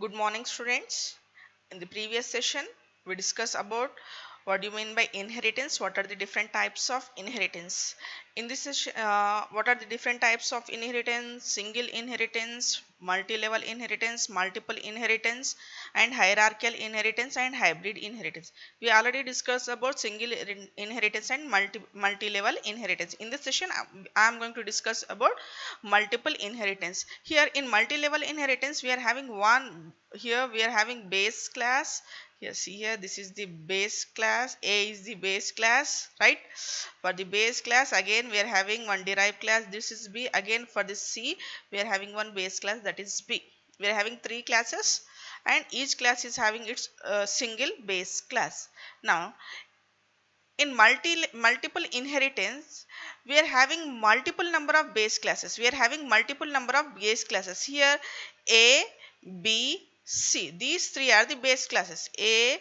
Good morning, students. In the previous session, we discussed about what do you mean by inheritance, what are the different types of inheritance. In this session, what are the different types of inheritance, single inheritance, multi-level inheritance, multiple inheritance, and hierarchical inheritance and hybrid inheritance. We already discussed about single inheritance and multi-level inheritance. In this session, I am going to discuss about multiple inheritance. Here in multi-level inheritance, we are having one. Here we are having base class. Here, see here, this is the base class. A is the base class, right? For the base class, again we are having one derived class. This is B. Again for the C, we are having one base class, that is B. We are having three classes, and each class is having its single base class. Now in multiple inheritance, we are having multiple number of base classes. We are having multiple number of base classes. Here A, B, C, these three are the base classes. A,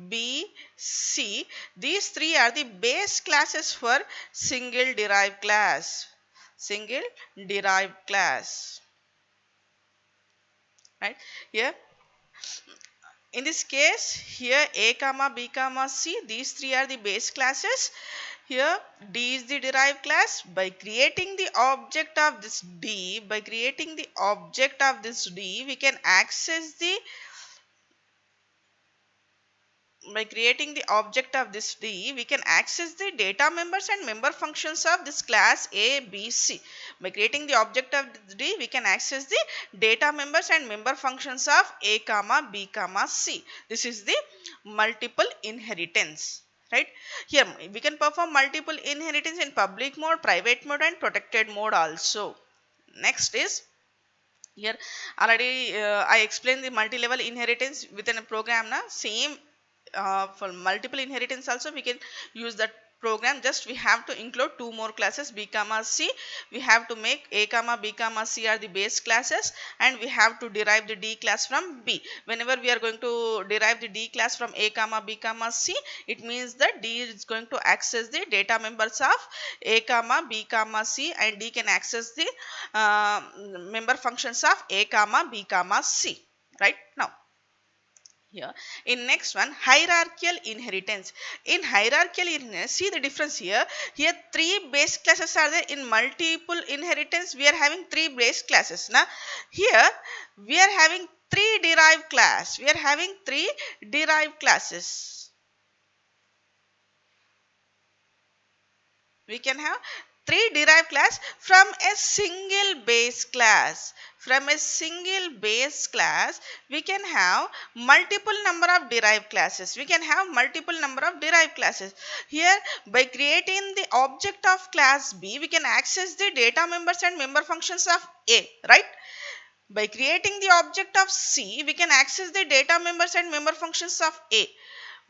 B, C, these three are the base classes for single derived class. Single derived class, right? Here in this case, here A comma B comma C, these three are the base classes. Here D is the derived class. By creating the object of this D, we can access the data members and member functions of this class A, B, C. By creating the object of D, we can access the data members and member functions of A comma B comma C. This is the multiple inheritance. Right here we can perform multiple inheritance in public mode, private mode, and protected mode also. Next is here already I explained the multi-level inheritance within a program. Na same for multiple inheritance also we can use that program. Just we have to include two more classes, B comma C. We have to make A comma B comma C are the base classes, and we have to derive the D class from B. Whenever we are going to derive the D class from A comma B comma C, it means that D is going to access the data members of A comma B comma C, and D can access the member functions of A comma B comma C. Right now, here in next one, hierarchical inheritance. In hierarchical inheritance, see the difference here. Here three base classes are there. In multiple inheritance, we are having three base classes. Now here we are having three derived class. We are having three derived classes. We can have three derived class from a single base class. From a single base class, we can have multiple number of derived classes. Here by creating the object of class B, we can access the data members and member functions of A, right? By creating the object of C, we can access the data members and member functions of A.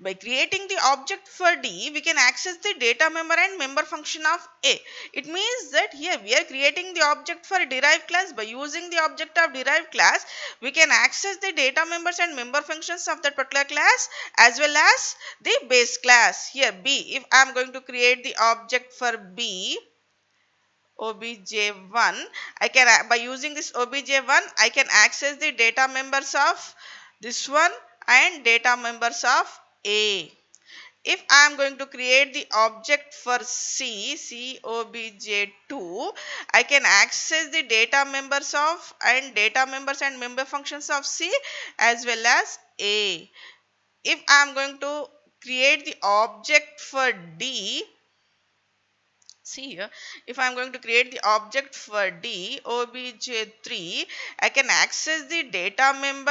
By creating the object for D, we can access the data member and member function of A. It means that here we are creating the object for derived class. By using the object of derived class, we can access the data members and member functions of that particular class as well as the base class. Here B, if I am going to create the object for B, obj1, I can, by using this obj1, I can access the data members of this one and data members of A. If I am going to create the object for C, obj2, I can access the data members and member functions of C as well as A. If I am going to create the object for D, see here, if I am going to create the object for D, obj3, I can access the data member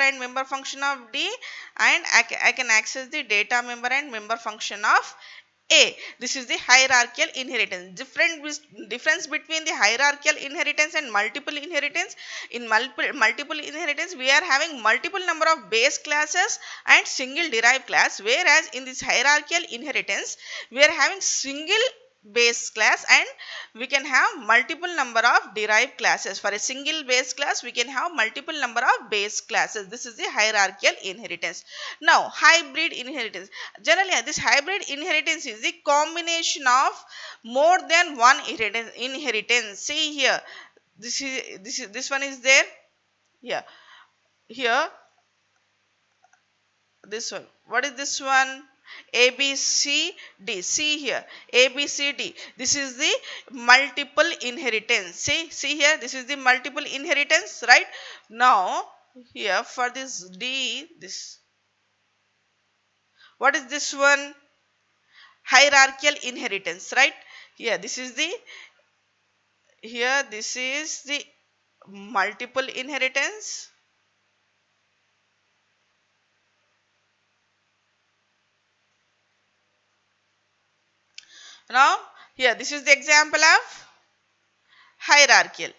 and member function of D, and I can access the data member and member function of A. This is the hierarchical inheritance. Difference between the hierarchical inheritance and multiple inheritance. In multiple inheritance, we are having multiple number of base classes and single derived class, whereas in this hierarchical inheritance, we are having single base class and we can have multiple number of derived classes. For a single base class, we can have multiple number of base classes. This is the hierarchical inheritance. Now hybrid inheritance. Generally this hybrid inheritance is the combination of more than one inheritance. See here, this one is there. Yeah, here this one. What is this one? A, B, C, D. See here. A, B, C, D. This is the multiple inheritance. See here. This is the multiple inheritance, right? Now, here for this D, this. What is this one? Hierarchical inheritance, right? Here this is the multiple inheritance. Now, here this is the example of hierarchical.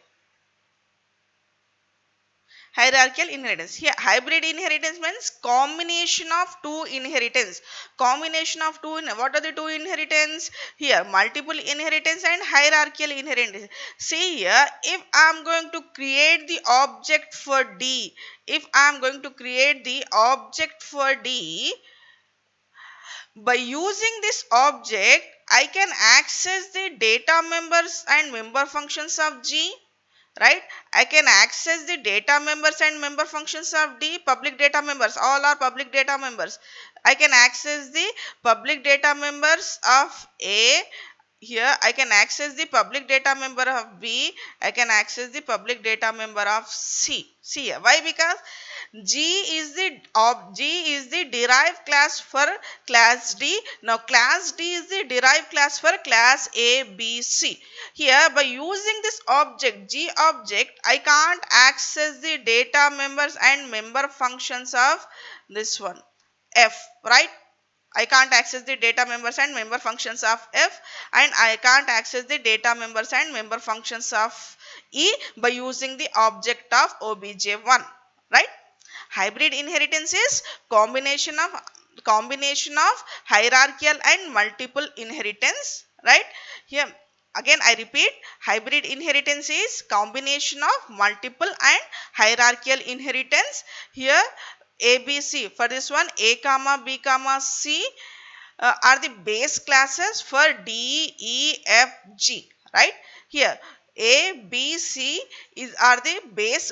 Hierarchical inheritance. Here hybrid inheritance means combination of two inheritance. Combination of two. What are the two inheritance? Here multiple inheritance and hierarchical inheritance. See here, if I am going to create the object for D, if I am going to create the object for D, by using this object, I can access the data members and member functions of G, right? I can access the data members and member functions of D, public data members. All are public data members. I can access the public data members of A. Here I can access the public data member of B. I can access the public data member of C. See here. Why? Because G is the derived class for class D. Now class D is the derived class for class A, B, C. Here by using this object G object, I can't access the data members and member functions of this one F, right? I can't access the data members and member functions of F, and I can't access the data members and member functions of E by using the object of obj1, right? Hybrid inheritance is combination of hierarchical and multiple inheritance, right? Here again I repeat, hybrid inheritance is combination of multiple and hierarchical inheritance. Here A, B, C. For this one, A comma B comma C are the base classes for D, E, F, G. Right? Here A, B, C are the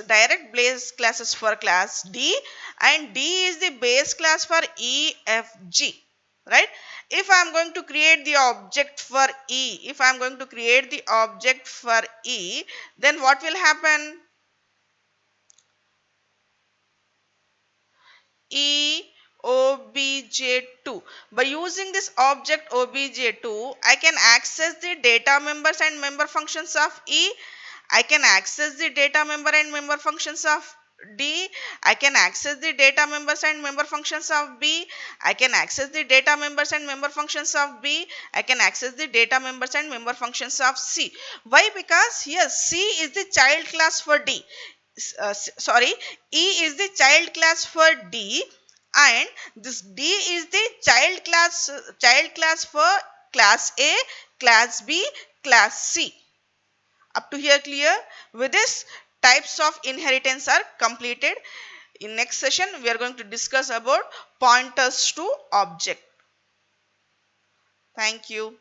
direct base classes for class D, and D is the base class for E, F, G. Right? If I am going to create the object for E, then what will happen? E obj2. By using this object obj2, I can access the data members and member functions of E. I can access the data member and member functions of D. I can access the data members and member functions of B. I can access the data members and member functions of B. I can access the data members and member functions of C. Why? Because here C is the child class for D. E is the child class for D, and this D is the child class for class A, class B, class C. Up to here clear? With this, types of inheritance are completed. In next session we are going to discuss about pointers to object. Thank you.